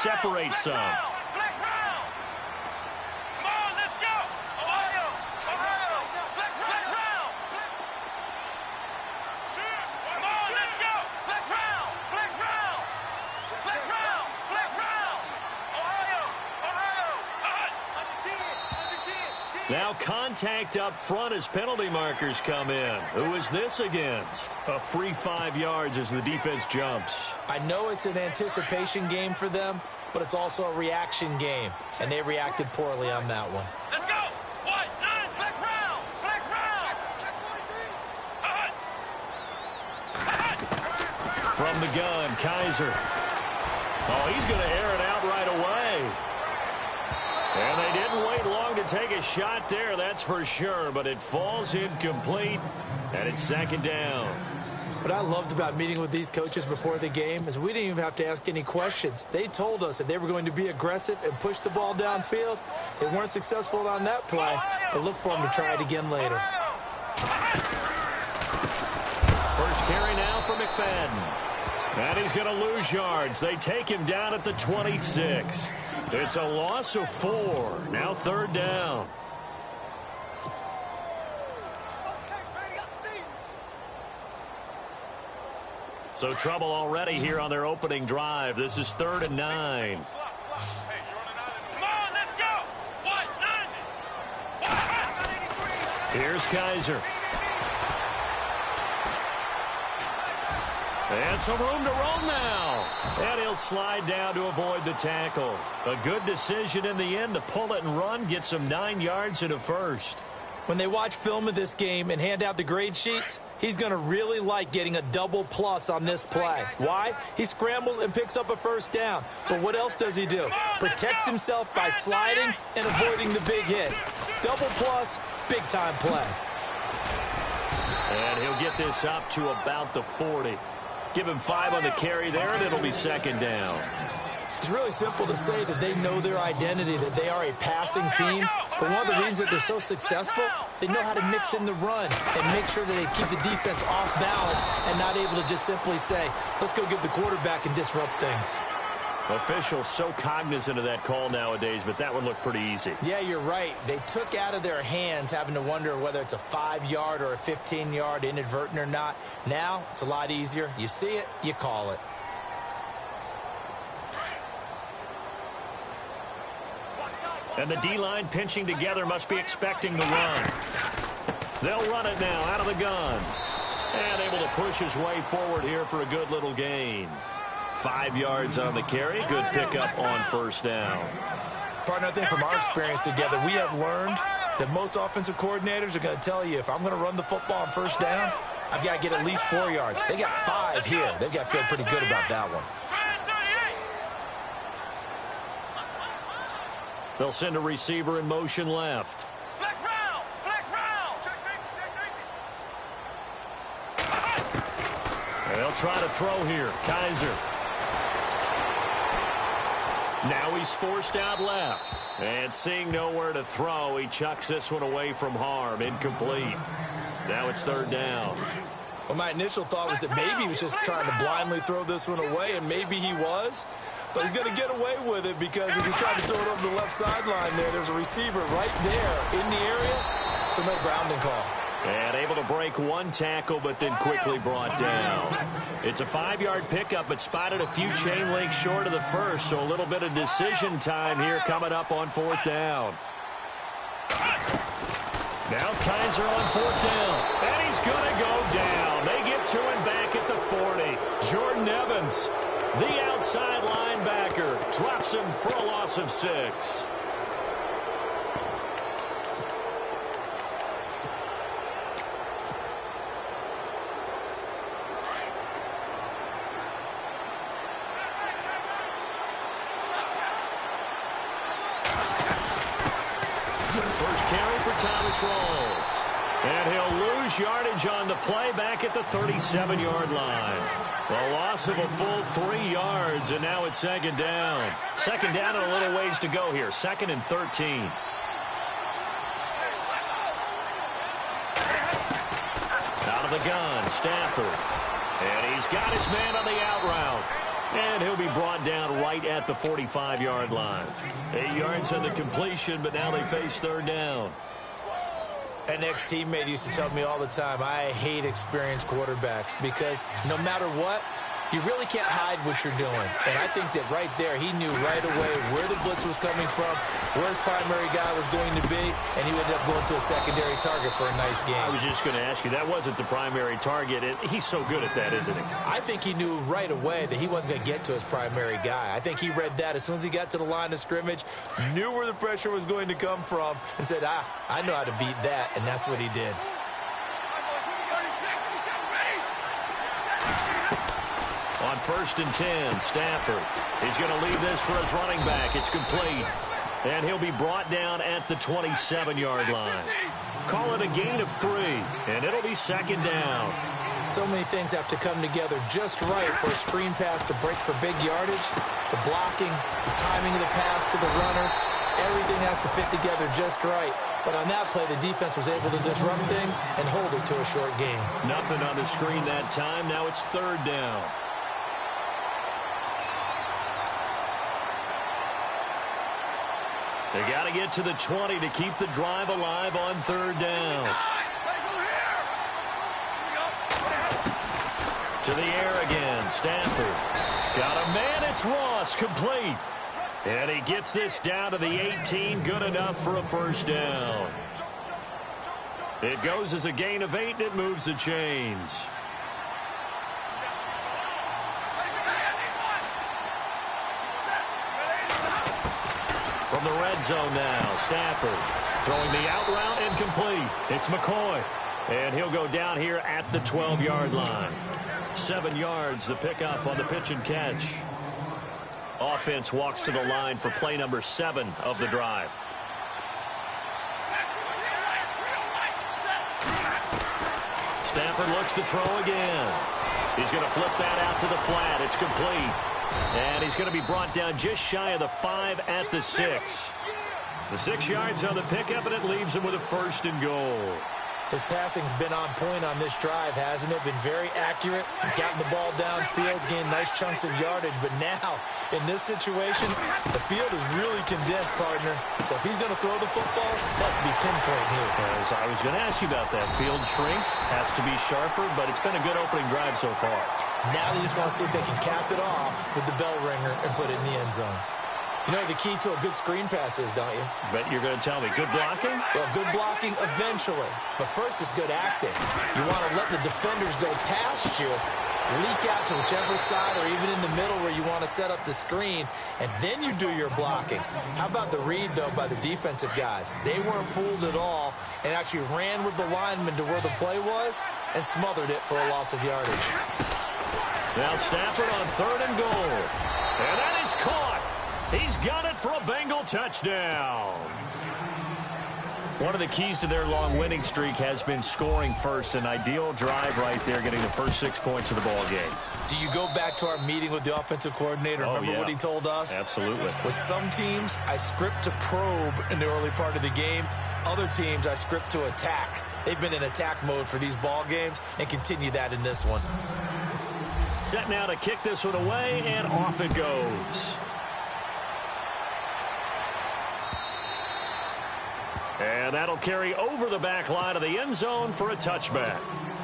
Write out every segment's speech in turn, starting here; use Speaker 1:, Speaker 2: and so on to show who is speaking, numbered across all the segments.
Speaker 1: separate some. Now contact up front as penalty markers come in. Who is this against? A free 5 yards as the defense jumps.
Speaker 2: I know it's an anticipation game for them, but it's also a reaction game, and they reacted poorly on that one.
Speaker 3: Let's go! 1, 9, flex round! Flex round!
Speaker 1: From the gun, Kaiser. Oh, he's going to air it out right away. And they didn't wait long to take a shot there, that's for sure, but it falls incomplete, and it's second down.
Speaker 2: What I loved about meeting with these coaches before the game is we didn't even have to ask any questions. They told us that they were going to be aggressive and push the ball downfield. They weren't successful on that play, but look for them to try it again later.
Speaker 1: First carry now for McFadden. And he's going to lose yards. They take him down at the 26. It's a loss of 4. Now third down. So trouble already here on their opening drive. This is 3rd and 9.
Speaker 3: Come on, let's go! 190!
Speaker 1: Here's Kaiser. And some room to roam now. And he'll slide down to avoid the tackle. A good decision in the end to pull it and run, get some 9 yards and a first.
Speaker 2: When they watch film of this game and hand out the grade sheets, he's going to really like getting a double plus on this play. Why? He scrambles and picks up a first down. But what else does he do? Protects himself by sliding and avoiding the big hit. Double plus, big-time play.
Speaker 1: And he'll get this up to about the 40. Give him 5 on the carry there, and it'll be second down.
Speaker 2: It's really simple to say that they know their identity, that they are a passing team. But one of the reasons that they're so successful, they know how to mix in the run and make sure that they keep the defense off balance and not able to just simply say, let's go get the quarterback and disrupt things.
Speaker 1: Officials so cognizant of that call nowadays, but that one looked pretty easy.
Speaker 2: Yeah, you're right. They took out of their hands having to wonder whether it's a 5-yard or a 15-yard inadvertent or not. Now, it's a lot easier. You see it, you call it.
Speaker 1: And the D-line pinching together must be expecting the run. They'll run it now out of the gun. And able to push his way forward here for a good little gain. 5 yards on the carry. Good pickup on first down.
Speaker 2: Partner, I think from our experience together, we have learned that most offensive coordinators are going to tell you, if I'm going to run the football on first down, I've got to get at least 4 yards. They got 5 here. They've got to feel pretty good about that one.
Speaker 1: They'll send a receiver in motion left.
Speaker 3: Flex round! Flex round!
Speaker 1: And they'll try to throw here. Kaiser. Now he's forced out left. And seeing nowhere to throw, he chucks this one away from harm. Incomplete. Now it's third down.
Speaker 2: Well, my initial thought was that maybe he was just trying to blindly throw this one away, and maybe he was. But he's going to get away with it because as he tried to throw it over the left sideline there's a receiver right there in the area, so no grounding call.
Speaker 1: And able to break one tackle, but then quickly brought down. It's a 5-yard pickup, but spotted a few chain links short of the first, so a little bit of decision time here coming up on fourth down. Now Kaiser on fourth down, and he's going to go down. They get to him back at the 40. Jordan Evans, the outside linebacker, drops him for a loss of 6. First carry for Thomas Rawls. And he'll lose yardage on the play back at the 37-yard line. A loss of a full 3 yards, and now it's second down. Second down and a little ways to go here. 2nd and 13. Out of the gun, Stafford. And he's got his man on the out route. And he'll be brought down right at the 45-yard line. 8 yards on the completion, but now they face third down.
Speaker 2: An ex-teammate used to tell me all the time, I hate experienced quarterbacks because no matter what, you really can't hide what you're doing. And I think that right there, he knew right away where the blitz was coming from, where his primary guy was going to be, and he ended up going to a secondary target for a nice game.
Speaker 1: I was just going to ask you, that wasn't the primary target. He's so good at that, isn't he?
Speaker 2: I think he knew right away that he wasn't going to get to his primary guy. I think he read that as soon as he got to the line of scrimmage, knew where the pressure was going to come from, and said, I know how to beat that, and that's what he did.
Speaker 1: On 1st and 10, Stafford. He's going to leave this for his running back. It's complete. And he'll be brought down at the 27-yard line. Call it a gain of 3, and it'll be second down.
Speaker 2: So many things have to come together just right for a screen pass to break for big yardage. The blocking, the timing of the pass to the runner, everything has to fit together just right. But on that play, the defense was able to disrupt things and hold it to a short game.
Speaker 1: Nothing on the screen that time. Now it's third down. They got to get to the 20 to keep the drive alive on third down. To the air again, Stafford. Got a man, it's Ross, complete. And he gets this down to the 18, good enough for a first down. It goes as a gain of 8, and it moves the chains. From the red zone now, Stafford throwing the out route incomplete. It's McCoy, and he'll go down here at the 12-yard line. 7 yards, the pickup on the pitch and catch. Offense walks to the line for play number 7 of the drive. Stafford looks to throw again. He's going to flip that out to the flat. It's complete. And he's going to be brought down just shy of the 5 at the 6. The 6 yards on the pickup, and it leaves him with a first and goal.
Speaker 2: His passing's been on point on this drive, hasn't it? Been very accurate, gotten the ball downfield, gained nice chunks of yardage. But now, in this situation, the field is really condensed, partner. So if he's going to throw the football, that would be pinpoint here.
Speaker 1: As I was going to ask you about that. Field shrinks, has to be sharper, but it's been a good opening drive so far.
Speaker 2: Now they just want to see if they can cap it off with the bell ringer and put it in the end zone. You know the key to a good screen pass is, don't you?
Speaker 1: Bet you're going to tell me. Good blocking?
Speaker 2: Well, good blocking eventually. But first is good acting. You want to let the defenders go past you, leak out to whichever side or even in the middle where you want to set up the screen, and then you do your blocking. How about the read, though, by the defensive guys? They weren't fooled at all and actually ran with the lineman to where the play was and smothered it for a loss of yardage.
Speaker 1: Now Stafford on 3rd and goal. And that is caught. He's got it for a Bengal touchdown. One of the keys to their long winning streak has been scoring first. An ideal drive right there, getting the first 6 points of the ball game.
Speaker 2: Do you go back to our meeting with the offensive coordinator? Remember what he told us?
Speaker 1: Absolutely.
Speaker 2: With some teams, I script to probe in the early part of the game. Other teams, I script to attack. They've been in attack mode for these ball games and continue that in this one.
Speaker 1: Set now to kick this one away, and off it goes. And that'll carry over the back line of the end zone for a touchback.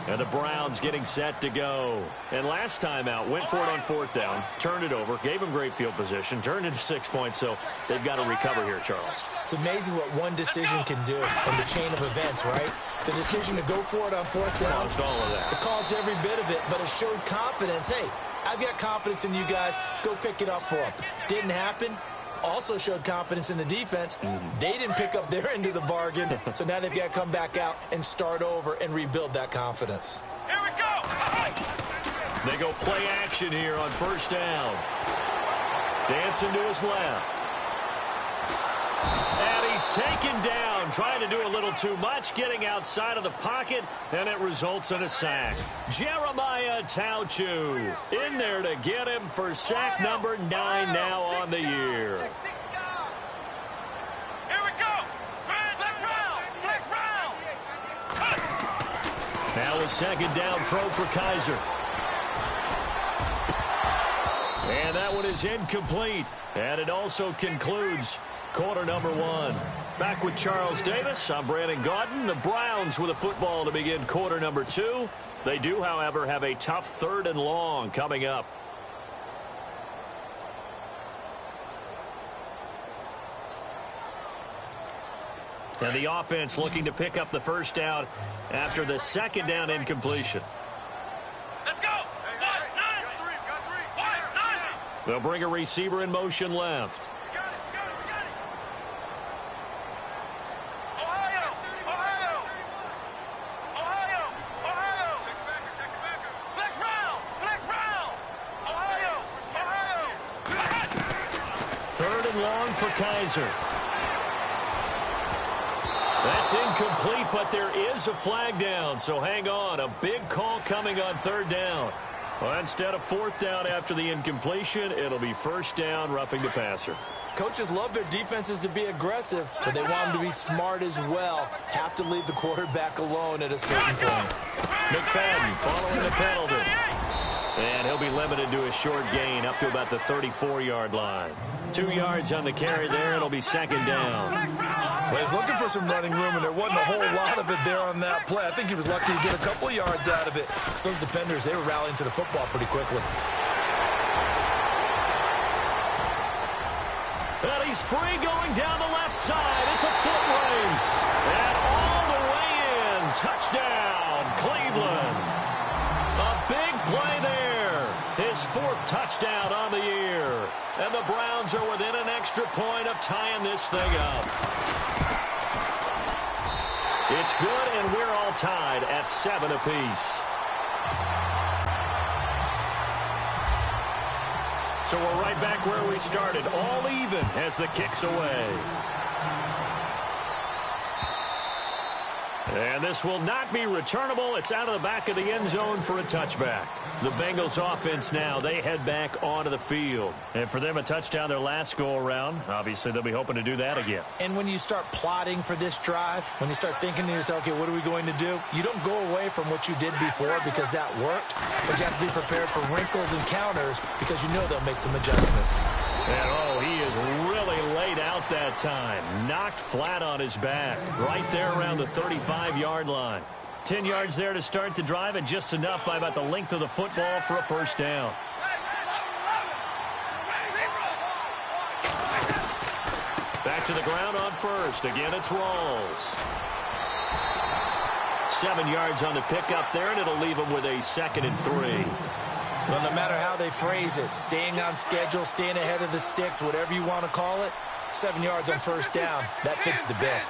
Speaker 1: And the Browns getting set to go. And last time out, went for it on 4th down, turned it over, gave them great field position, turned into 6 points, so they've got to recover here, Charles.
Speaker 2: It's amazing what one decision can do in the chain of events, right? The decision to go for it on 4th down.
Speaker 1: Caused all of that.
Speaker 2: It caused every bit of it, but it showed confidence. Hey, I've got confidence in you guys. Go pick it up for them. Didn't happen. Also showed confidence in the defense. They didn't pick up their end of the bargain, so now they've got to come back out and start over and rebuild that confidence.
Speaker 3: Here we go.
Speaker 1: They go play action here on 1st down. Dancing to his left. And he's taken down, trying to do a little too much, getting outside of the pocket, and it results in a sack. Jeremiah Tauchu in there to get him for sack number 9 now on the year.
Speaker 3: Here we go. Flex round.
Speaker 1: Now a 2nd down throw for Kaiser. And that one is incomplete. And it also concludes quarter number one. Back with Charles Davis, I'm Brandon Gaudin. The Browns with a football to begin quarter number two. They do, however, have a tough 3rd and long coming up. And the offense looking to pick up the first down after the 2nd down incompletion.
Speaker 3: Let's go. 1-9.
Speaker 1: They'll bring a receiver in motion left.
Speaker 3: Ohio. Flex round. Ohio.
Speaker 1: 3rd and long for Kaiser. That's incomplete, but there is a flag down, so hang on. A big call coming on 3rd down. Well, instead of 4th down after the incompletion, it'll be 1st down, roughing the passer.
Speaker 2: Coaches love their defenses to be aggressive, but they want them to be smart as well. Have to leave the quarterback alone at a certain point.
Speaker 1: McFadden following the penalty. And he'll be limited to a short gain up to about the 34-yard line. 2 yards on the carry there. It'll be 2nd down.
Speaker 2: Well, he's looking for some running room, and there wasn't a whole lot of it there on that play. I think he was lucky to get a couple of yards out of it. Because those defenders, they were rallying to the football pretty quickly.
Speaker 1: And he's free going down the left side. It's a foot race. And all the way in. Touchdown, Cleveland. A big play there. His 4th touchdown on the year. And the Browns are within an extra point of tying this thing up. It's good, and we're all tied at 7 apiece. So we're right back where we started, all even as the kick's away. And this will not be returnable. It's out of the back of the end zone for a touchback. The Bengals offense now, they head back onto the field. And for them, a touchdown their last go-around. Obviously, they'll be hoping to do that again.
Speaker 2: And when you start plotting for this drive, when you start thinking to yourself, okay, what are we going to do? You don't go away from what you did before because that worked. But you have to be prepared for wrinkles and counters because you know they'll make some adjustments.
Speaker 1: And, oh, he is really laid out that time. Knocked flat on his back. Right there around the 35-yard line. 10 yards there to start the drive, and just enough by about the length of the football for a 1st down. Back to the ground on 1st. Again, it's Rawls. 7 yards on the pickup there, and it'll leave him with a 2nd and 3.
Speaker 2: Well, no matter how they phrase it, staying on schedule, staying ahead of the sticks, whatever you want to call it, 7 yards on 1st down, that fits the bill.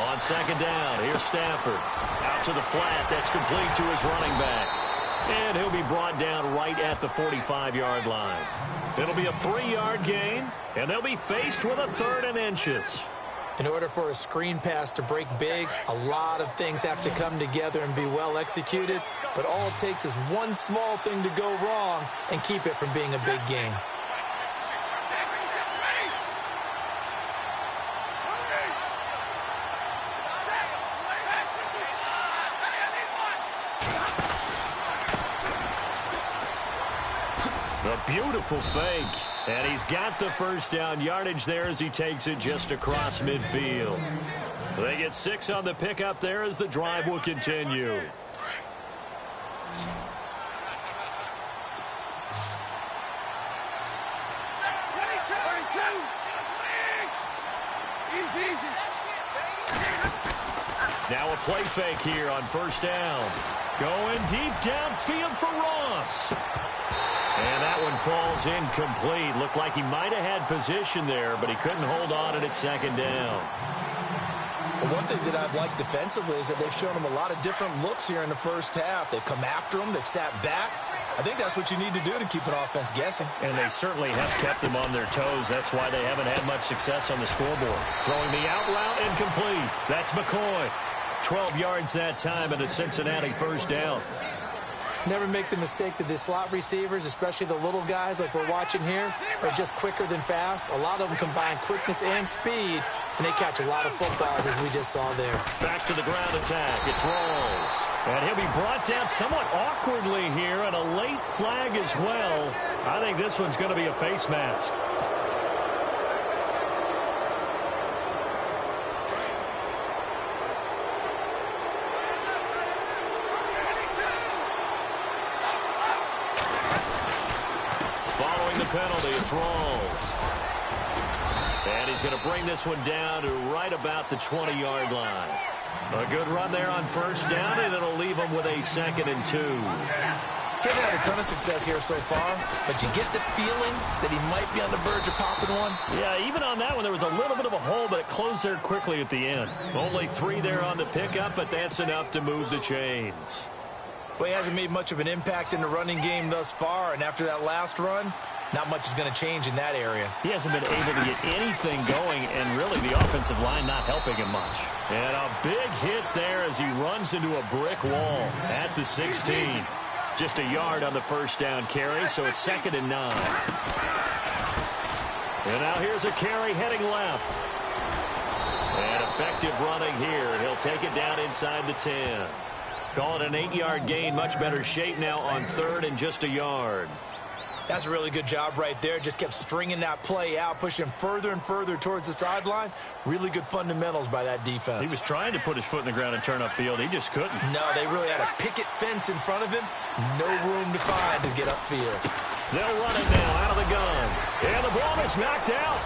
Speaker 1: On 2nd down, here's Stafford. Out to the flat, that's complete to his running back. And he'll be brought down right at the 45-yard line. It'll be a 3-yard gain, and they'll be faced with a 3rd and inches.
Speaker 2: In order for a screen pass to break big, a lot of things have to come together and be well executed, but all it takes is one small thing to go wrong and keep it from being a big game.
Speaker 1: A beautiful fake. And he's got the 1st down yardage there as he takes it just across midfield. They get 6 on the pickup there as the drive will continue. Now a play fake here on 1st down. Going deep downfield for Ross. And that one falls incomplete. Looked like he might have had position there, but he couldn't hold on at 2nd down.
Speaker 2: Well, one thing that I've liked defensively is that they've shown him a lot of different looks here in the 1st half. They've come after him. They've sat back. I think that's what you need to do to keep an offense guessing.
Speaker 1: And they certainly have kept them on their toes. That's why they haven't had much success on the scoreboard. Throwing the out route incomplete. That's McCoy. 12 yards that time and a Cincinnati 1st down.
Speaker 2: Never make the mistake that the slot receivers, especially the little guys like we're watching here, are just quicker than fast. A lot of them combine quickness and speed, and they catch a lot of footballs, as we just saw there.
Speaker 1: Back to the ground attack. It's Rawls. And he'll be brought down somewhat awkwardly here, and a late flag as well. I think this one's going to be a face mask. Penalty, it's Rawls. And he's going to bring this one down to right about the 20-yard line. A good run there on first down, and it'll leave him with a 2nd and 2.
Speaker 2: He hasn't had a ton of success here so far, but you get the feeling that he might be on the verge of popping one.
Speaker 1: Yeah, even on that one, there was a little bit of a hole, but it closed there quickly at the end. Only 3 there on the pickup, but that's enough to move the chains.
Speaker 2: Well, he hasn't made much of an impact in the running game thus far, and after that last run, not much is going to change in that area.
Speaker 1: He hasn't been able to get anything going, and really the offensive line not helping him much. And a big hit there as he runs into a brick wall at the 16. Just a yard on the first down carry, so it's 2nd and 9. And now here's a carry heading left. And effective running here. He'll take it down inside the 10. Call it an 8-yard gain. Much better shape now on 3rd and just a yard.
Speaker 2: That's a really good job right there. Just kept stringing that play out, pushing him further and further towards the sideline. Really good fundamentals by that defense.
Speaker 1: He was trying to put his foot in the ground and turn upfield. He just couldn't.
Speaker 2: No, they really had a picket fence in front of him. No room to find to get upfield.
Speaker 1: They'll run it now out of the gun. And the ball is knocked out.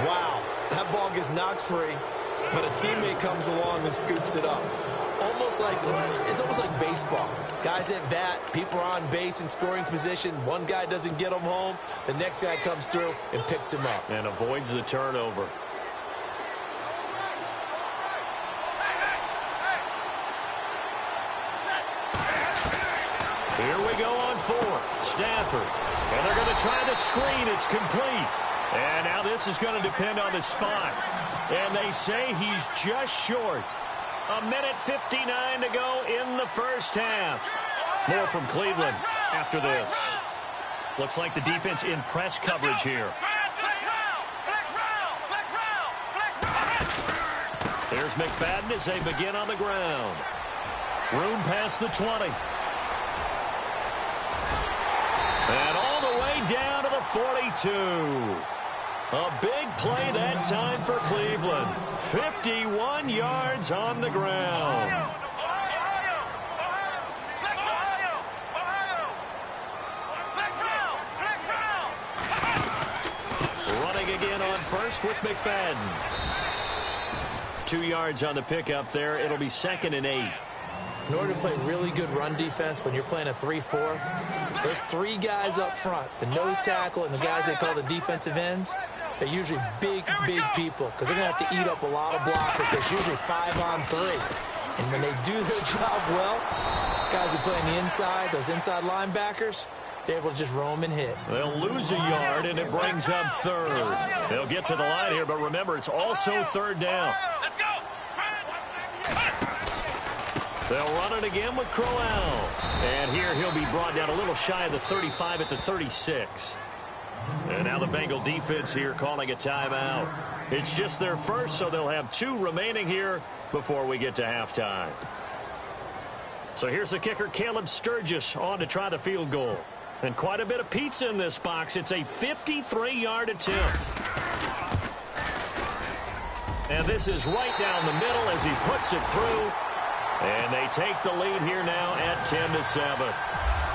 Speaker 2: Wow, that ball gets knocked free, but a teammate comes along and scoops it up. It's almost like baseball. Guys at bat, people are on base in scoring position. One guy doesn't get him home. The next guy comes through and picks him up.
Speaker 1: And avoids the turnover. Here we go on 4th. Stafford. And they're going to try the screen. It's complete. And now this is going to depend on the spot. And they say he's just short. 1:59 to go in the first half. More from Cleveland after this. Looks like the defense in press coverage here. There's McFadden as they begin on the ground. Room past the 20. And all the way down to the 42. A big play that time for Cleveland. 51 yards on the ground. Running again on first with McFadden. 2 yards on the pickup there. It'll be 2nd and 8.
Speaker 2: In order to play really good run defense when you're playing a 3-4, there's 3 guys up front, the nose tackle and the guys they call the defensive ends. They're usually big people because they're going to have to eat up a lot of blockers. There's usually 5 on 3. And when they do their job well, guys who play on the inside, those inside linebackers, they're able to just roam and hit.
Speaker 1: They'll lose a yard, and it brings up 3rd. They'll get to the line here, but remember, it's also 3rd down. They'll run it again with Crowell. And here he'll be brought down a little shy of the 35 at the 36. And now the Bengal defense here calling a timeout. It's just their first, so they'll have 2 remaining here before we get to halftime. So here's the kicker, Caleb Sturgis, on to try the field goal. And quite a bit of pizza in this box. It's a 53-yard attempt. And this is right down the middle as he puts it through. And they take the lead here now at 10-7.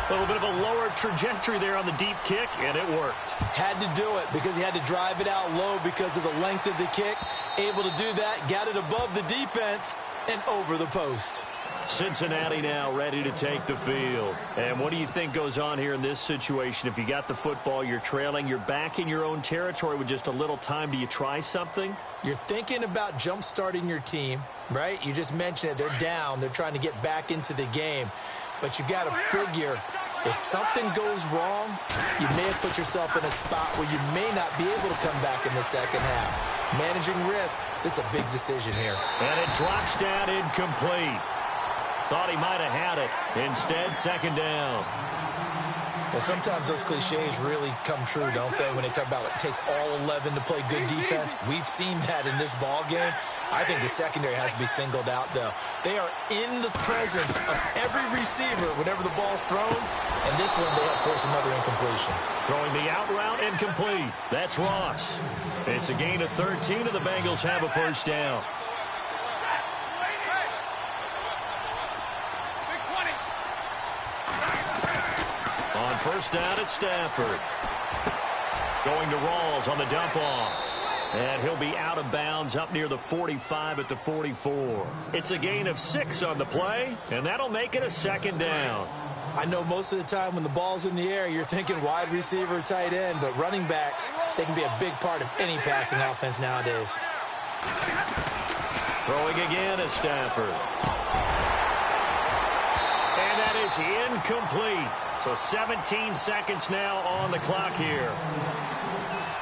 Speaker 1: A little bit of a lower trajectory there on the deep kick, and it worked.
Speaker 2: Had to do it because he had to drive it out low because of the length of the kick. Able to do that, got it above the defense and over the post.
Speaker 1: Cincinnati now ready to take the field. And what do you think goes on here in this situation? If you got the football, you're trailing, you're back in your own territory with just a little time. Do you try something?
Speaker 2: You're thinking about jump-starting your team, right? You just mentioned it. They're down. They're trying to get back into the game. But you got to figure, if something goes wrong, you may have put yourself in a spot where you may not be able to come back in the second half. Managing risk, this is a big decision here.
Speaker 1: And it drops down incomplete. Thought he might have had it. Instead, second down.
Speaker 2: Well, sometimes those cliches really come true, don't they, when they talk about it takes all 11 to play good defense. We've seen that in this ball game. I think the secondary has to be singled out, though. They are in the presence of every receiver whenever the ball's thrown, and this one they have forced another incompletion.
Speaker 1: Throwing the out route incomplete. That's Ross. It's a gain of 13, and the Bengals have a first down. On first down, it's Stafford. Going to Rawls on the dump off. And he'll be out of bounds up near the 45 at the 44. It's a gain of 6 on the play, and that'll make it a second down.
Speaker 2: I know most of the time when the ball's in the air, you're thinking wide receiver, tight end, but running backs, they can be a big part of any passing offense nowadays.
Speaker 1: Throwing again is Stafford. And that is incomplete. So 17 seconds now on the clock here.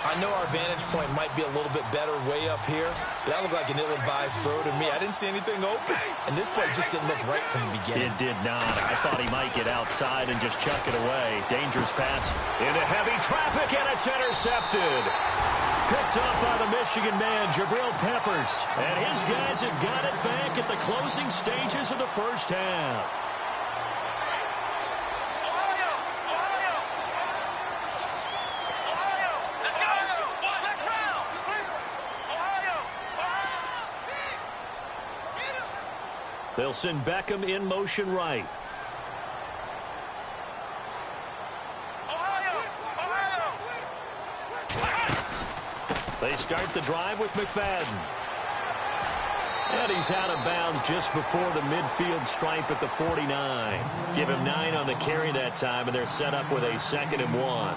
Speaker 2: I know our vantage point might be a little bit better way up here, but that looked like an ill-advised throw to me. I didn't see anything open, and this play just didn't look right from the beginning.
Speaker 1: It did not. I thought he might get outside and just chuck it away. Dangerous pass into heavy traffic, and it's intercepted. Picked up by the Michigan man, Jabril Peppers. And his guys have got it back at the closing stages of the first half. They'll send Beckham in motion right. They start the drive with McFadden. And he's out of bounds just before the midfield stripe at the 49. Give him 9 on the carry that time, and they're set up with a 2nd and 1.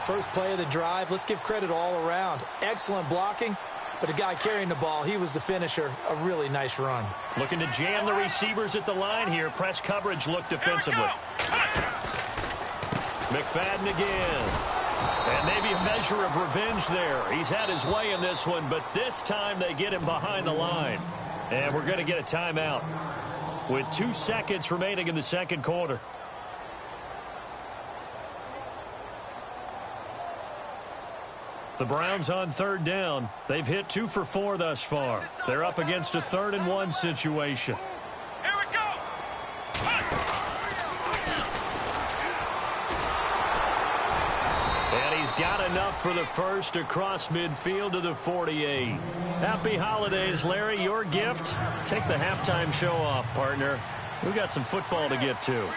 Speaker 2: First play of the drive, let's give credit all around. Excellent blocking. But the guy carrying the ball, he was the finisher. A really nice run.
Speaker 1: Looking to jam the receivers at the line here. Press coverage look defensively. McFadden again. And maybe a measure of revenge there. He's had his way in this one, but this time they get him behind the line. And we're going to get a timeout with 2 seconds remaining in the second quarter. The Browns on third down. They've hit 2 for 4 thus far. They're up against a 3rd and 1 situation.
Speaker 3: Here we go.
Speaker 1: And he's got enough for the first across midfield to the 48. Happy holidays, Larry. Your gift? Take the halftime show off, partner. We've got some football to get to.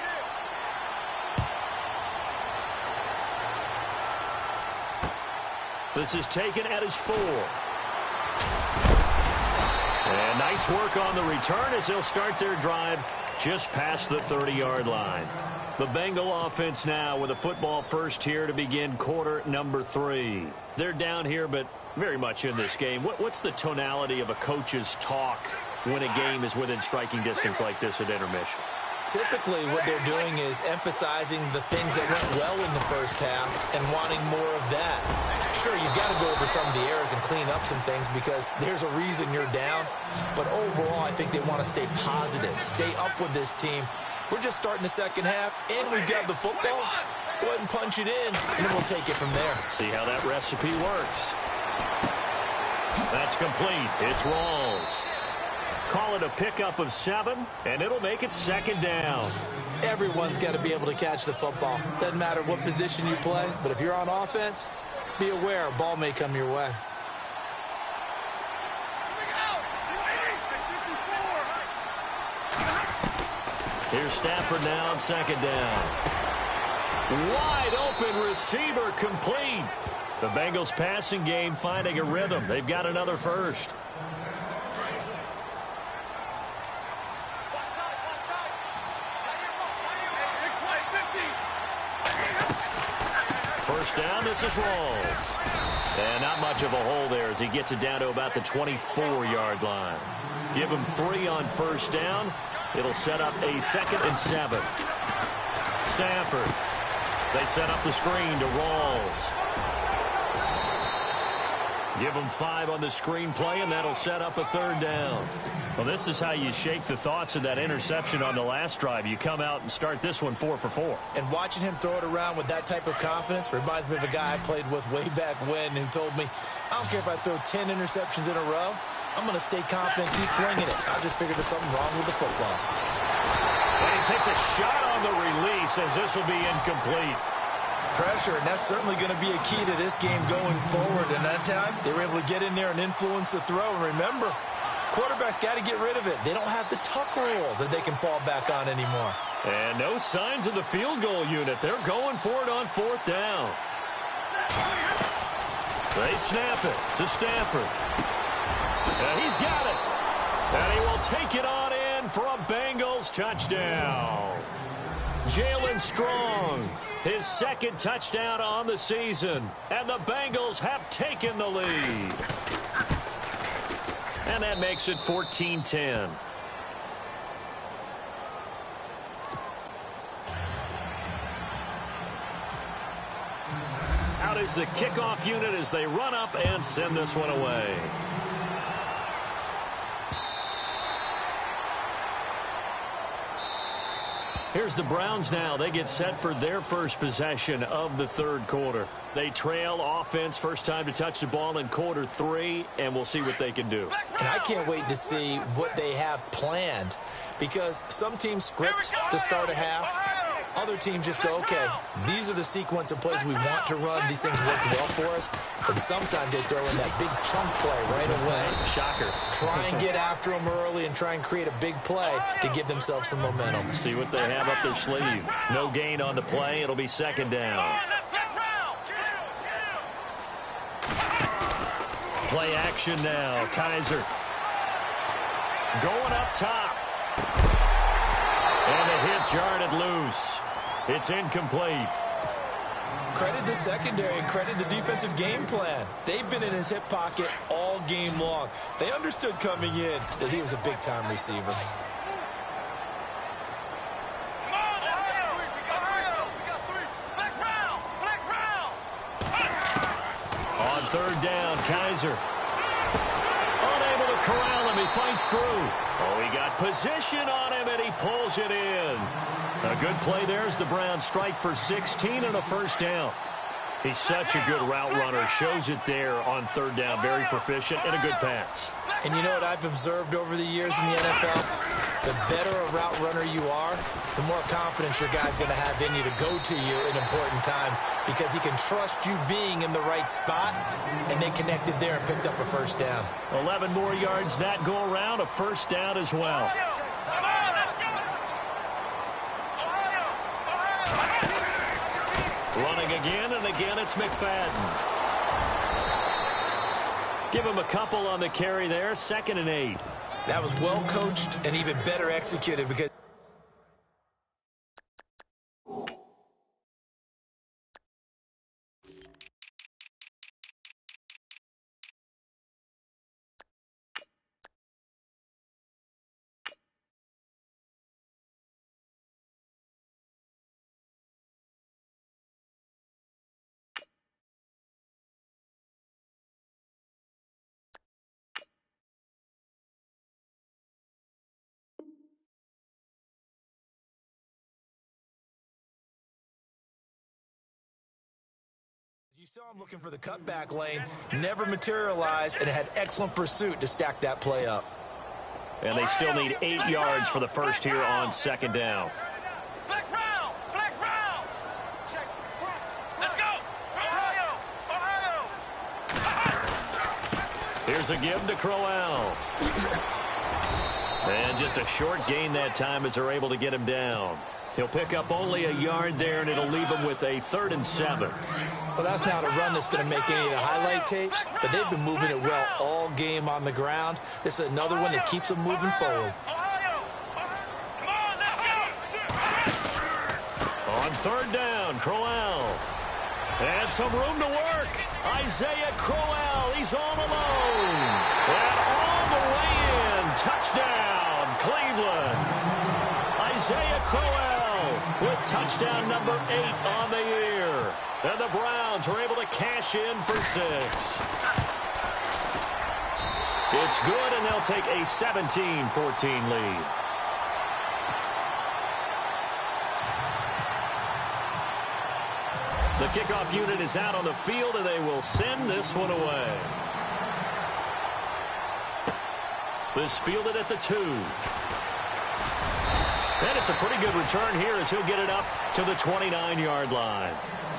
Speaker 1: This is taken at his 4. And nice work on the return as they'll start their drive just past the 30-yard line. The Bengal offense now with a football first here to begin quarter number 3. They're down here, but very much in this game. What's the tonality of a coach's talk when a game is within striking distance like this at intermission?
Speaker 2: Typically, what they're doing is emphasizing the things that went well in the first half and wanting more of that. Sure, you've got to go over some of the errors and clean up some things because there's a reason you're down. But overall, I think they want to stay positive, stay up with this team. We're just starting the second half, and we've got the football. Let's go ahead and punch it in, and then we'll take it from there.
Speaker 1: See how that recipe works. That's complete. It's Rawls. Call it a pickup of 7, and it'll make it 2nd down.
Speaker 2: Everyone's got to be able to catch the football. Doesn't matter what position you play, but if you're on offense, be aware a ball may come your way.
Speaker 1: Here's Stafford now on 2nd down. Wide open receiver complete. The Bengals passing game finding a rhythm. They've got another first. First down, this is Rawls. And not much of a hole there as he gets it down to about the 24-yard line. Give him 3 on first down. It'll set up a 2nd and 7. Stafford. They set up the screen to Rawls. Give them 5 on the screenplay, and that'll set up a 3rd down. Well, this is how you shake the thoughts of that interception on the last drive. You come out and start this one 4 for 4.
Speaker 2: And watching him throw it around with that type of confidence reminds me of a guy I played with way back when who told me, I don't care if I throw 10 interceptions in a row. I'm going to stay confident, keep flinging it. I just figured there's something wrong with the football.
Speaker 1: And he takes a shot on the release as this will be incomplete.
Speaker 2: Pressure, and that's certainly going to be a key to this game going forward. And that time, they were able to get in there and influence the throw. And remember, quarterbacks got to get rid of it. They don't have the tuck rule that they can fall back on anymore.
Speaker 1: And no signs of the field goal unit. They're going for it on 4th down. They snap it to Stafford. And he's got it. And he will take it on in for a Bengals touchdown. Jalen Strong, his 2nd touchdown on the season. And the Bengals have taken the lead. And that makes it 14-10. Out is the kickoff unit as they run up and send this one away. Here's the Browns now. They get set for their first possession of the 3rd quarter. They trail offense first time to touch the ball in quarter 3, and we'll see what they can do.
Speaker 2: And I can't wait to see what they have planned, because some teams script to start a half. Other teams just go, okay, these are the sequence of plays we want to run. These things worked well for us. And sometimes they throw in that big chunk play right away.
Speaker 1: Shocker.
Speaker 2: Try and get after them early and try and create a big play to give themselves some momentum.
Speaker 1: See what they have up their sleeve. No gain on the play. It'll be 2nd down. Play action now. Kaiser going up top. And the hit jarred loose. It's incomplete.
Speaker 2: Credit the secondary and credit the defensive game plan. They've been in his hip pocket all game long. They understood coming in that he was a big-time receiver.
Speaker 1: On 3rd down, Kaiser. Unable to corral him. He fights through. Oh, he got position on him, and he pulls it in. A good play there as the Browns strike for 16 and a 1st down. He's such a good route runner. Shows it there on 3rd down. Very proficient and a good pass.
Speaker 2: And you know what I've observed over the years in the NFL? The better a route runner you are, the more confidence your guy's going to have in you to go to you in important times, because he can trust you being in the right spot, and they connected there and picked up a 1st down.
Speaker 1: 11 more yards that go around, a 1st down as well. Running again, and again it's McFadden. Give him a couple on the carry there, 2nd and 8.
Speaker 2: That was well coached and even better executed, because you saw him looking for the cutback lane, never materialized, and had excellent pursuit to stack that play up.
Speaker 1: And they still need 8 yards for the first here on 2nd down.
Speaker 3: Flex round! Flex round! Let's go! Ohio!
Speaker 1: Here's a give to Crowell. And just a short gain that time as they're able to get him down. He'll pick up only a yard there, and it'll leave him with a 3rd and 7.
Speaker 2: Well, that's not a run that's going to make any of the highlight tapes, but they've been moving it well all game on the ground. This is another one that keeps them moving forward.
Speaker 1: On 3rd down, Crowell. And some room to work. Isaiah Crowell, he's all alone. And all the way in. Touchdown, Cleveland. Isaiah Crowell with touchdown number 8 on the year. And the Browns are able to cash in for 6. It's good, and they'll take a 17-14 lead. The kickoff unit is out on the field, and they will send this one away. This fielded at the 2. And it's a pretty good return here as he'll get it up to the 29-yard line.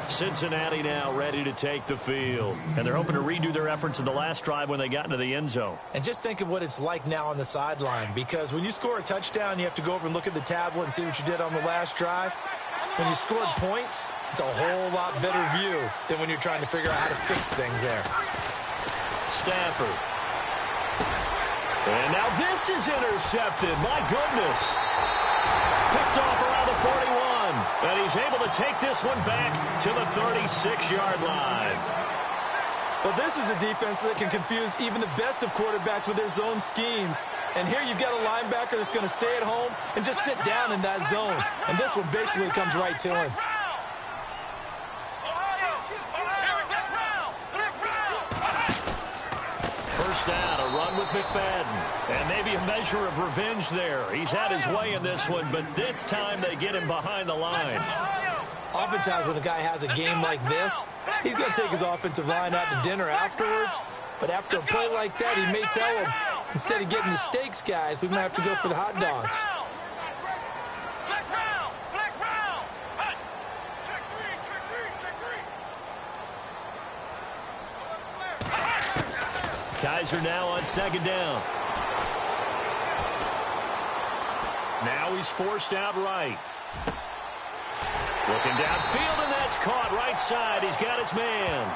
Speaker 1: Cincinnati now ready to take the field. And they're hoping to redo their efforts in the last drive when they got into the end zone.
Speaker 2: And just think of what it's like now on the sideline, because when you score a touchdown, you have to go over and look at the tablet and see what you did on the last drive. When you scored points, it's a whole lot better view than when you're trying to figure out how to fix things there.
Speaker 1: Stafford. And now this is intercepted. My goodness. Picked off around the 41. And he's able to take this one back to the 36-yard line.
Speaker 2: Well, this is a defense that can confuse even the best of quarterbacks with their zone schemes. And here you've got a linebacker that's going to stay at home and just sit down in that zone. And this one basically comes right to him.
Speaker 1: First down, a run with McFadden. And maybe a measure of revenge there. He's had his way in this one, but this time they get him behind the line.
Speaker 2: Oftentimes when a guy has a game like this, he's going to take his offensive line out to dinner afterwards. But after a play like that, he may tell him, instead of getting the steaks, guys, we might have to go for the hot dogs.
Speaker 1: Kaiser now on second down. Now he's forced out right. Looking downfield, and that's caught right side. He's got his man.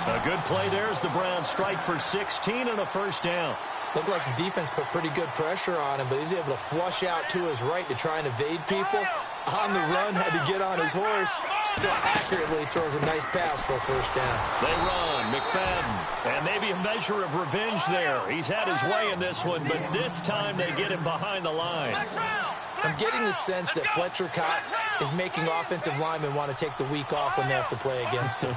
Speaker 1: A good play there as the Browns strike for 16 and a first down.
Speaker 2: Looked like the defense put pretty good pressure on him, but he's able to flush out to his right to try and evade people. On the run, had to get on his horse. Still accurately throws a nice pass for a first down.
Speaker 1: They run, McFadden. And maybe a measure of revenge there. He's had his way in this one, but this time they get him behind the line.
Speaker 2: I'm getting the sense that Fletcher Cox is making offensive linemen want to take the week off when they have to play against him.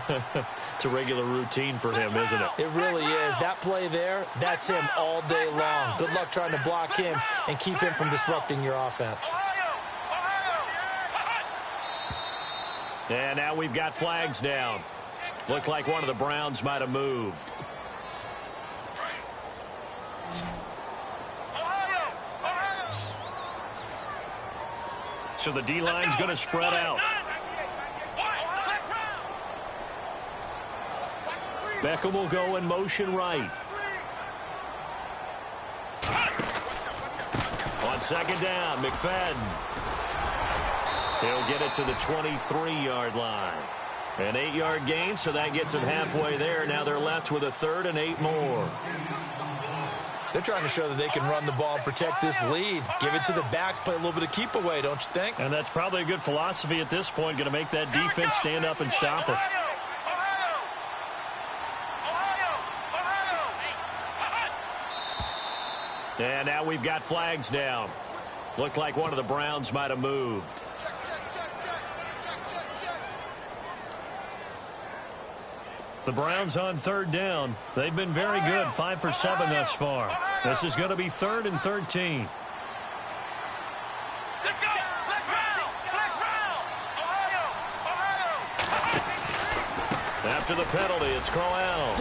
Speaker 1: It's a regular routine for him, isn't it?
Speaker 2: It really is. That play there, that's him all day long. Good luck trying to block him and keep him from disrupting your offense.
Speaker 1: And now we've got flags down. Looked like one of the Browns might have moved. So the D-line's going to spread out. Beckham will go in motion right. On second down, McFadden. He'll get it to the 23-yard line. An 8-yard gain, so that gets him halfway there. Now they're left with a third and 8 more.
Speaker 2: They're trying to show that they can run the ball and protect this lead. Give it to the backs, play a little bit of keep away, don't you think?
Speaker 1: And that's probably a good philosophy at this point, going to make that defense stand up and stop it. And now we've got flags down. Looked like one of the Browns might have moved. The Browns on third down. They've been very good, 5 for 7 thus far. This is going to be 3rd and 13. After the penalty, it's Crowell.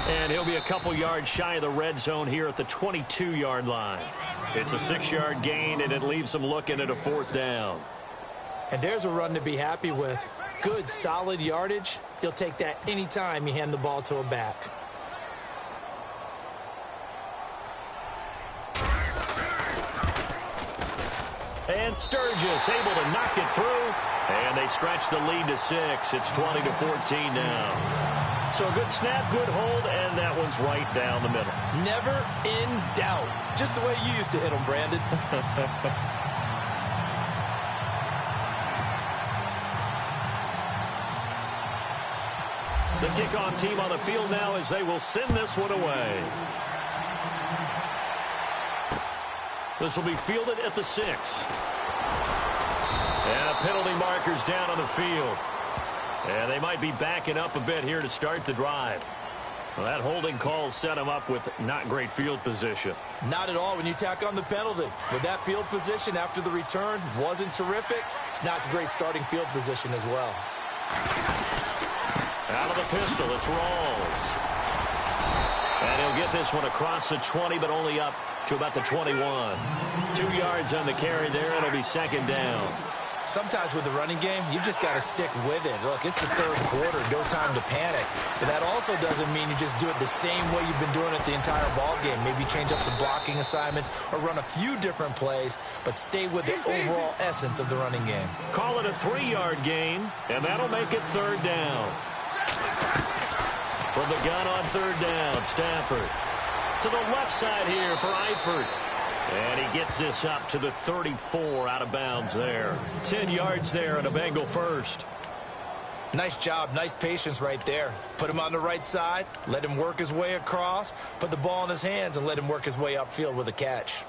Speaker 1: And he'll be a couple yards shy of the red zone here at the 22-yard line. It's a 6-yard gain, and it leaves them looking at a 4th down.
Speaker 2: And there's a run to be happy with. Good, solid yardage. He'll take that anytime you hand the ball to a back.
Speaker 1: And Sturgis able to knock it through. And they stretch the lead to 6. It's 20-14 now. So a good snap, good hold, and that one's right down the middle.
Speaker 2: Never in doubt. Just the way you used to hit them, Brandon.
Speaker 1: The kickoff team on the field now as they will send this one away. This will be fielded at the 6. And a penalty marker's down on the field. And they might be backing up a bit here to start the drive. Well, that holding call set him up with not great field position.
Speaker 2: Not at all when you tack on the penalty. With that field position after the return wasn't terrific, it's not a great starting field position as well.
Speaker 1: Out of the pistol, it's Rawls. And he'll get this one across the 20, but only up to about the 21. 2 yards on the carry there. It'll be second down.
Speaker 2: Sometimes with the running game, you've just got to stick with it. Look, it's the third quarter, no time to panic. But that also doesn't mean you just do it the same way you've been doing it the entire ball game. Maybe change up some blocking assignments or run a few different plays, but stay with the overall essence of the running game.
Speaker 1: Call it a 3-yard gain, and that'll make it third down. From the gun on third down, Stafford. To the left side here for Eifert. And he gets this up to the 34 out of bounds there. 10 yards there and a Bengal first.
Speaker 2: Nice job, nice patience right there. Put him on the right side, let him work his way across, put the ball in his hands, and let him work his way upfield with a catch.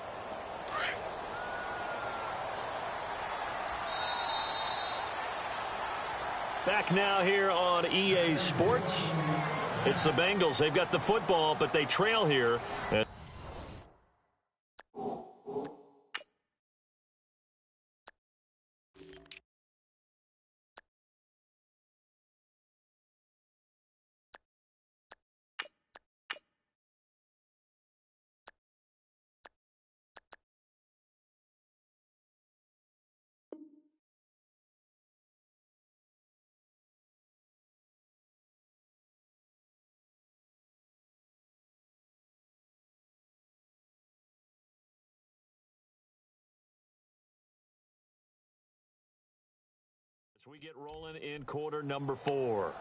Speaker 1: Back now here on EA Sports. It's the Bengals. They've got the football, but they trail here. As we get rolling in quarter number 4.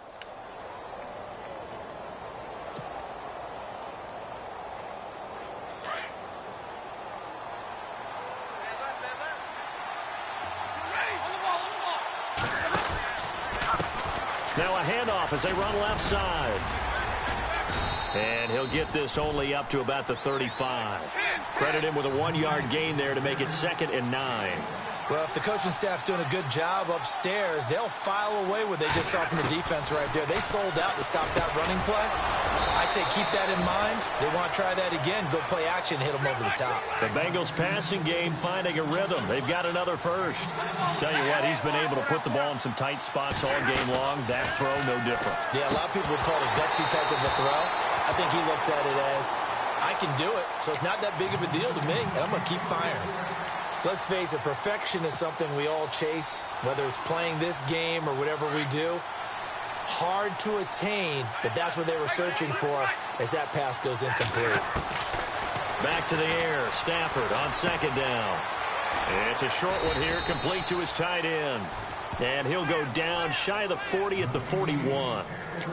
Speaker 1: Now a handoff as they run left side. And he'll get this only up to about the 35. Credit him with a 1-yard gain there to make it 2nd and 9.
Speaker 2: Well, if the coaching staff's doing a good job upstairs, they'll file away what they just saw from the defense right there. They sold out to stop that running play. I'd say keep that in mind. They want to try that again, go play action, hit them over the top.
Speaker 1: The Bengals passing game finding a rhythm. They've got another first. Tell you what, he's been able to put the ball in some tight spots all game long. That throw, no different.
Speaker 2: Yeah, a lot of people would call it a gutsy type of a throw. I think he looks at it as, I can do it, so it's not that big of a deal to me, and I'm going to keep firing. Let's face it, perfection is something we all chase, whether it's playing this game or whatever we do. Hard to attain, but that's what they were searching for as that pass goes incomplete.
Speaker 1: Back to the air, Stafford on second down. It's a short one here, complete to his tight end. And he'll go down shy of the 40 at the 41.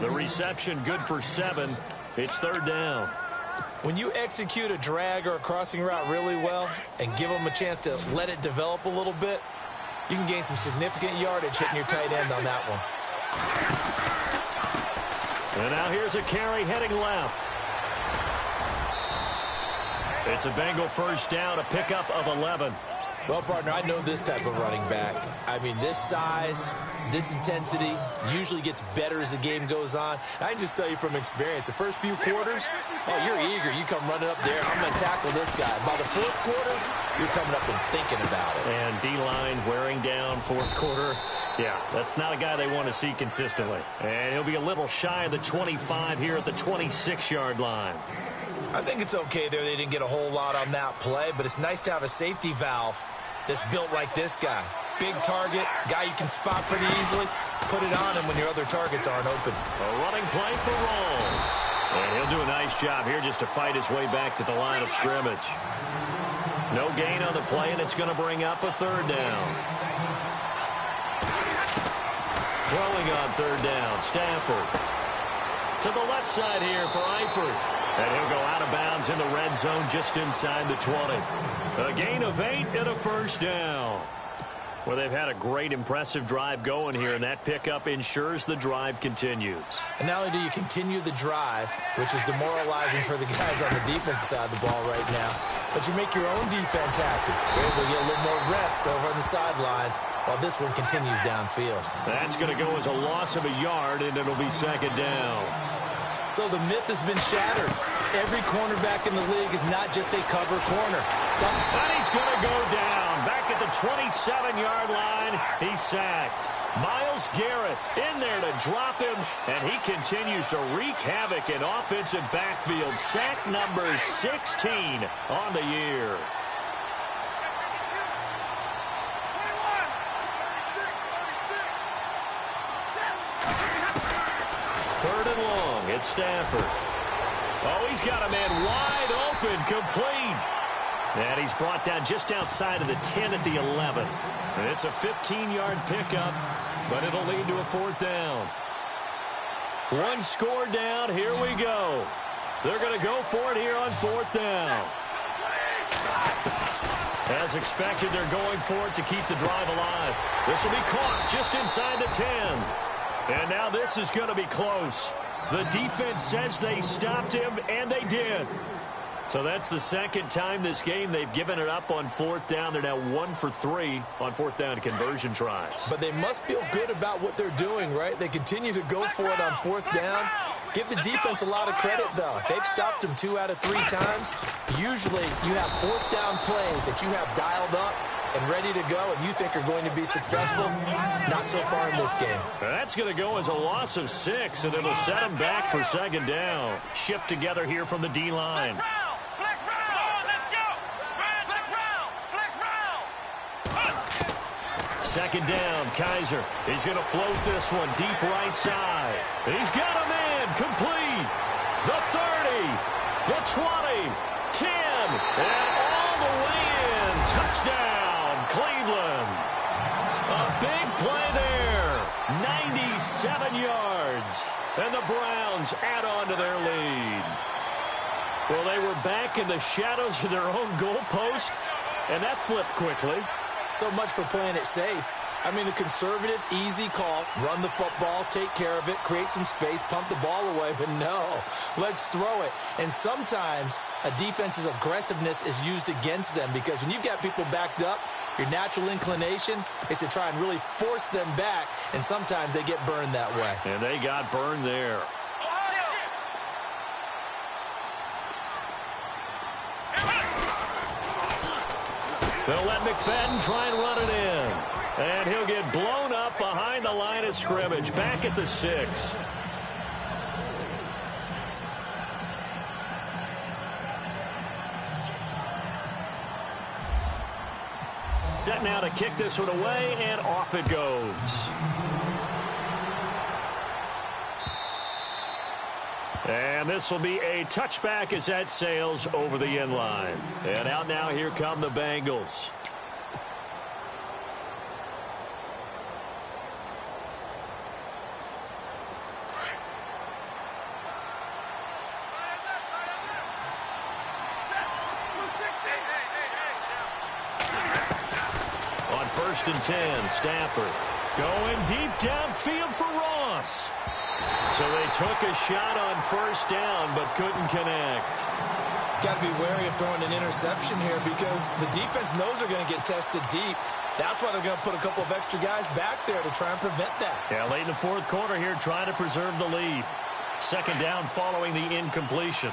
Speaker 1: The reception good for 7. It's third down.
Speaker 2: When you execute a drag or a crossing route really well and give them a chance to let it develop a little bit, you can gain some significant yardage hitting your tight end on that one.
Speaker 1: And now here's a carry heading left. It's a Bengal first down, a pickup of 11.
Speaker 2: Well, partner, I know this type of running back. I mean, this size, this intensity usually gets better as the game goes on. I can just tell you from experience, the first few quarters, oh, you're eager. You come running up there, I'm going to tackle this guy. By the fourth quarter, you're coming up and thinking about it.
Speaker 1: And D-line wearing down fourth quarter. Yeah, that's not a guy they want to see consistently. And he'll be a little shy of the 25 here at the 26-yard line.
Speaker 2: I think it's okay there. They didn't get a whole lot on that play, but it's nice to have a safety valve that's built like this guy. Big target, guy you can spot pretty easily. Put it on him when your other targets aren't open.
Speaker 1: A running play for Rawls. And he'll do a nice job here just to fight his way back to the line of scrimmage. No gain on the play, and it's going to bring up a third down. Throwing on third down, Stafford. To the left side here for Eifert. And he'll go out of bounds in the red zone just inside the 20. A gain of 8 and a first down. Well, they've had a great, impressive drive going here, and that pickup ensures the drive continues.
Speaker 2: And not only do you continue the drive, which is demoralizing for the guys on the defensive side of the ball right now, but you make your own defense happy. You're able to get a little more rest over on the sidelines while this one continues downfield.
Speaker 1: That's going to go as a loss of a yard, and it'll be second down.
Speaker 2: So the myth has been shattered. Every cornerback in the league is not just a cover corner.
Speaker 1: And he's going to go down. Back at the 27-yard line, he's sacked. Myles Garrett in there to drop him, and he continues to wreak havoc in offensive backfield. Sack number 16 on the year. Third and long, it's Stafford. Oh, he's got a man wide open, complete. And he's brought down just outside of the 10 at the 11. And it's a 15-yard pickup, but it'll lead to a fourth down. One score down, here we go. They're going to go for it here on fourth down. As expected, they're going for it to keep the drive alive. This will be caught just inside the 10. And now this is going to be close. The defense says they stopped him, and they did. So that's the second time this game they've given it up on fourth down. They're now 1 for 3 on fourth down conversion tries.
Speaker 2: But they must feel good about what they're doing, right? They continue to go for it on fourth down. Give the defense a lot of credit, though. They've stopped them 2 out of 3 times. Usually you have fourth down plays that you have dialed up and ready to go and you think are going to be successful. Not so far in this game.
Speaker 1: That's going to go as a loss of 6, and it'll set them back for second down. Shift together here from the D-line. Second down, Kaiser. He's going to float this one deep right side. He's got a man complete. The 30, the 20, 10, and all the way in. Touchdown, Cleveland. A big play there. 97 yards. And the Browns add on to their lead. Well, they were back in the shadows of their own goalpost, and that flipped quickly.
Speaker 2: So much for playing it safe. I mean, the conservative, easy call, run the football, take care of it, create some space, pump the ball away, but no, let's throw it. And sometimes a defense's aggressiveness is used against them because when you've got people backed up, your natural inclination is to try and really force them back, and sometimes they get burned that way.
Speaker 1: And they got burned there. They'll let McFadden try and run it in. And he'll get blown up behind the line of scrimmage. Back at the 6. Set now to kick this one away, and off it goes. And this will be a touchback as that sails over the end line. And out now, here come the Bengals. On 1st and 10, Stafford going deep downfield for Ross. So they took a shot on 1st down, but couldn't connect.
Speaker 2: Got to be wary of throwing an interception here because the defense knows they're going to get tested deep. That's why they're going to put a couple of extra guys back there to try and prevent that.
Speaker 1: Yeah, late in the 4th quarter here, trying to preserve the lead. Second down following the incompletion.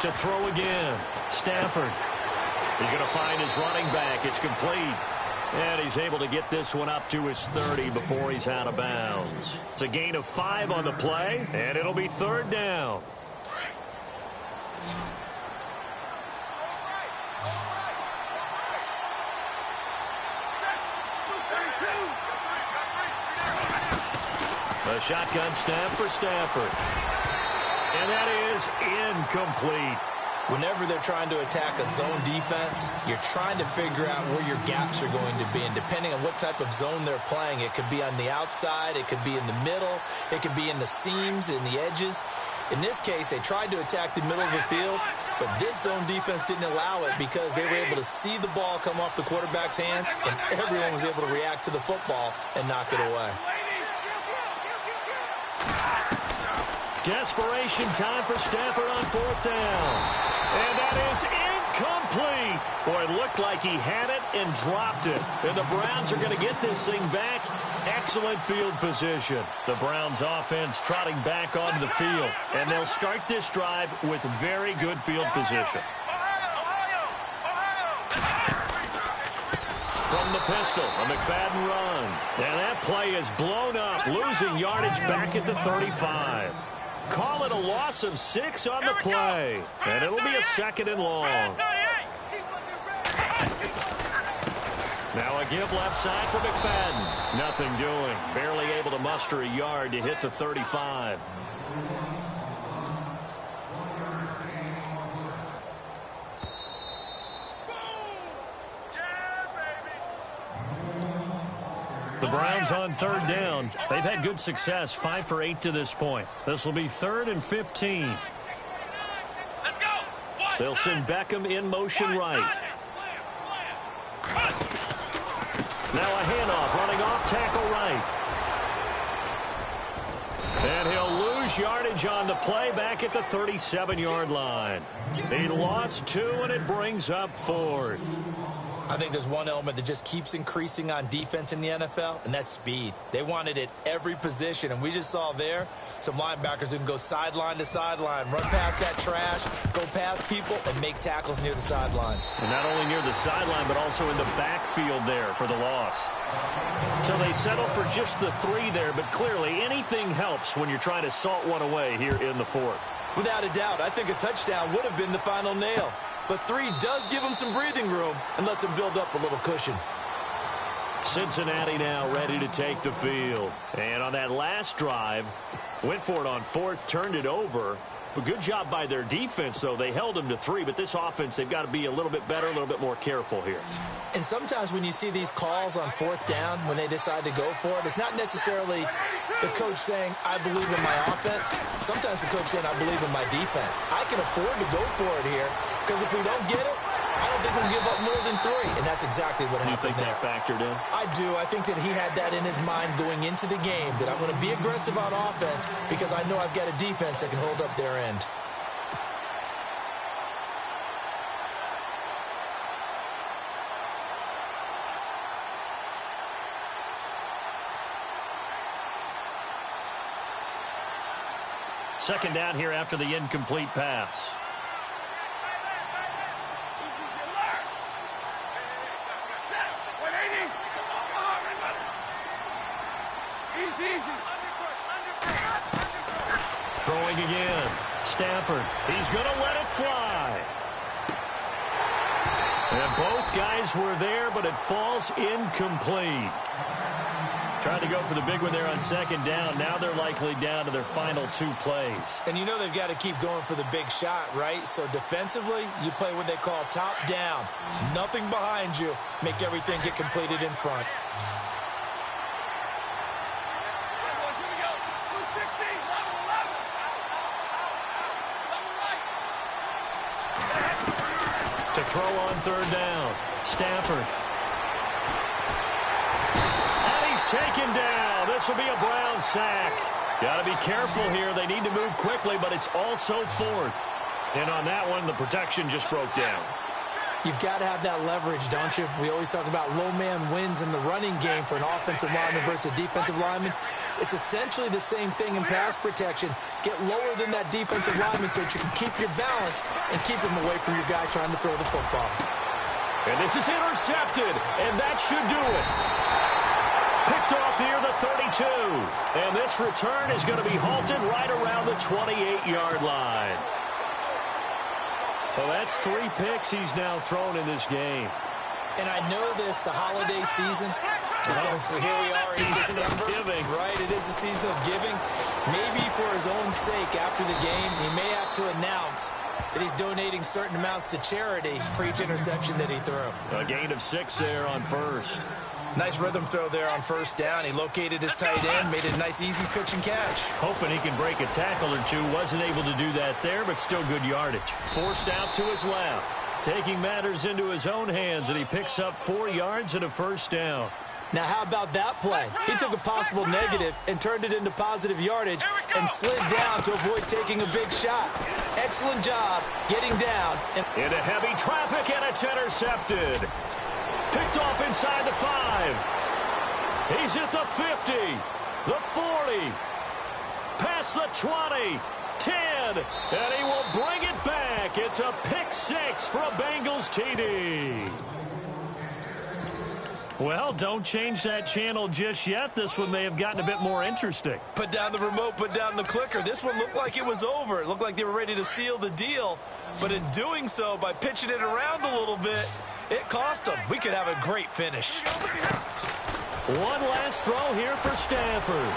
Speaker 1: To throw again. Stafford. He's going to find his running back. It's complete. And he's able to get this one up to his 30 before he's out of bounds. It's a gain of 5 on the play, and it'll be 3rd down. A shotgun snap for Stafford. And that is incomplete.
Speaker 2: Whenever they're trying to attack a zone defense, you're trying to figure out where your gaps are going to be. And depending on what type of zone they're playing, it could be on the outside, it could be in the middle, it could be in the seams, in the edges. In this case, they tried to attack the middle of the field, but this zone defense didn't allow it because they were able to see the ball come off the quarterback's hands, and everyone was able to react to the football and knock it away.
Speaker 1: Desperation time for Stafford on 4th down. And that is complete. Boy, it looked like he had it and dropped it. And the Browns are going to get this thing back. Excellent field position. The Browns offense trotting back onto the field. And they'll start this drive with very good field position. From the pistol, a McFadden run. And that play is blown up, losing yardage back at the 35. Call it a loss of 6 on the play. And it'll be a 2nd and long. Now a give left side for McFadden. Nothing doing. Barely able to muster a yard to hit the 35. The Browns on 3rd down. They've had good success, 5 for 8 to this point. This will be 3rd and 15. They'll send Beckham in motion right. Now a handoff, running off tackle right. And he'll lose yardage on the play back at the 37-yard line. He lost 2, and it brings up 4th.
Speaker 2: I think there's one element that just keeps increasing on defense in the NFL, and that's speed. They want it at every position, and we just saw there some linebackers who can go sideline to sideline, run past that trash, go past people, and make tackles near the sidelines.
Speaker 1: And not only near the sideline, but also in the backfield there for the loss. So they settle for just the 3 there, but clearly anything helps when you're trying to salt one away here in the 4th.
Speaker 2: Without a doubt, I think a touchdown would have been the final nail. But 3 does give him some breathing room and lets him build up a little cushion.
Speaker 1: Cincinnati now ready to take the field. And on that last drive, went for it on 4th, turned it over. But good job by their defense, though. They held them to 3, but this offense, they've got to be a little bit better, a little bit more careful here.
Speaker 2: And sometimes when you see these calls on 4th down, when they decide to go for it, it's not necessarily the coach saying, I believe in my offense. Sometimes the coach saying, I believe in my defense. I can afford to go for it here, because if we don't get it, I don't think we'll give up more than 3. And that's exactly what happened there.
Speaker 1: You think that factored in?
Speaker 2: I do. I think that he had that in his mind going into the game, that I'm going to be aggressive on offense because I know I've got a defense that can hold up their end.
Speaker 1: Second down here after the incomplete pass. Throwing again. Stafford. He's going to let it fly. And both guys were there, but it falls incomplete. Trying to go for the big one there on 2nd down. Now they're likely down to their final 2 plays.
Speaker 2: And you know they've got to keep going for the big shot, right? So defensively, you play what they call top down. Nothing behind you. Make everything get completed in front.
Speaker 1: To throw on 3rd down. Stafford. Taken down. This will be a Brown sack. Got to be careful here. They need to move quickly, but it's also 4th. And on that one, the protection just broke down.
Speaker 2: You've got to have that leverage, don't you? We always talk about low man wins in the running game for an offensive lineman versus a defensive lineman. It's essentially the same thing in pass protection. Get lower than that defensive lineman so that you can keep your balance and keep him away from your guy trying to throw the football.
Speaker 1: And this is intercepted, and that should do it. Picked off near the 32. And this return is going to be halted right around the 28-yard line. Well, that's 3 picks he's now thrown in this game.
Speaker 2: And I know this, the holiday season, because here we are in December.
Speaker 1: Giving.
Speaker 2: Right, it is the season of giving. Maybe for his own sake after the game, he may have to announce that he's donating certain amounts to charity for each interception that he threw.
Speaker 1: A gain of 6 there on 1st.
Speaker 2: Nice rhythm throw there on 1st down. He located his tight end, made it a nice, easy pitch and catch.
Speaker 1: Hoping he can break a tackle or 2. Wasn't able to do that there, but still good yardage. Forced out to his left. Taking matters into his own hands, and he picks up 4 yards and a 1st down.
Speaker 2: Now, how about that play? He took a possible negative and turned it into positive yardage and slid down to avoid taking a big shot. Excellent job getting down.
Speaker 1: Into heavy traffic, and it's intercepted. Picked off inside the 5. He's at the 50, the 40, past the 20, 10, and he will bring it back. It's a pick 6 for a Bengals TD. Well, don't change that channel just yet. This one may have gotten a bit more interesting.
Speaker 2: Put down the remote, put down the clicker. This one looked like it was over. It looked like they were ready to seal the deal. But in doing so, by pitching it around a little bit, it cost them. We could have a great finish.
Speaker 1: One last throw here for Stanford.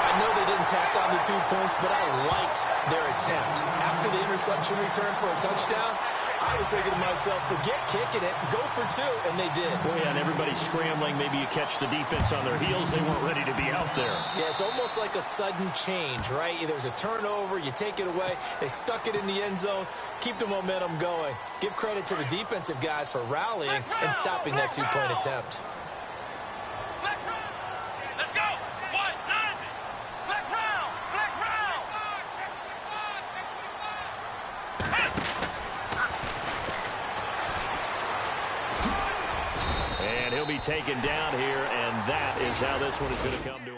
Speaker 2: I know they didn't tack on the 2 points, but I liked their attempt. After the interception return for a touchdown, I was thinking to myself, forget kicking it, go for 2, and they did.
Speaker 1: Well, yeah, and everybody's scrambling. Maybe you catch the defense on their heels. They weren't ready to be out there.
Speaker 2: Yeah, it's almost like a sudden change, right? There's a turnover, you take it away, they stuck it in the end zone, keep the momentum going. Give credit to the defensive guys for rallying and stopping that 2-point attempt.
Speaker 3: Let's go. 1-9. Flex round. Flex round.
Speaker 1: And he'll be taken down here, and that is how this one is going to come to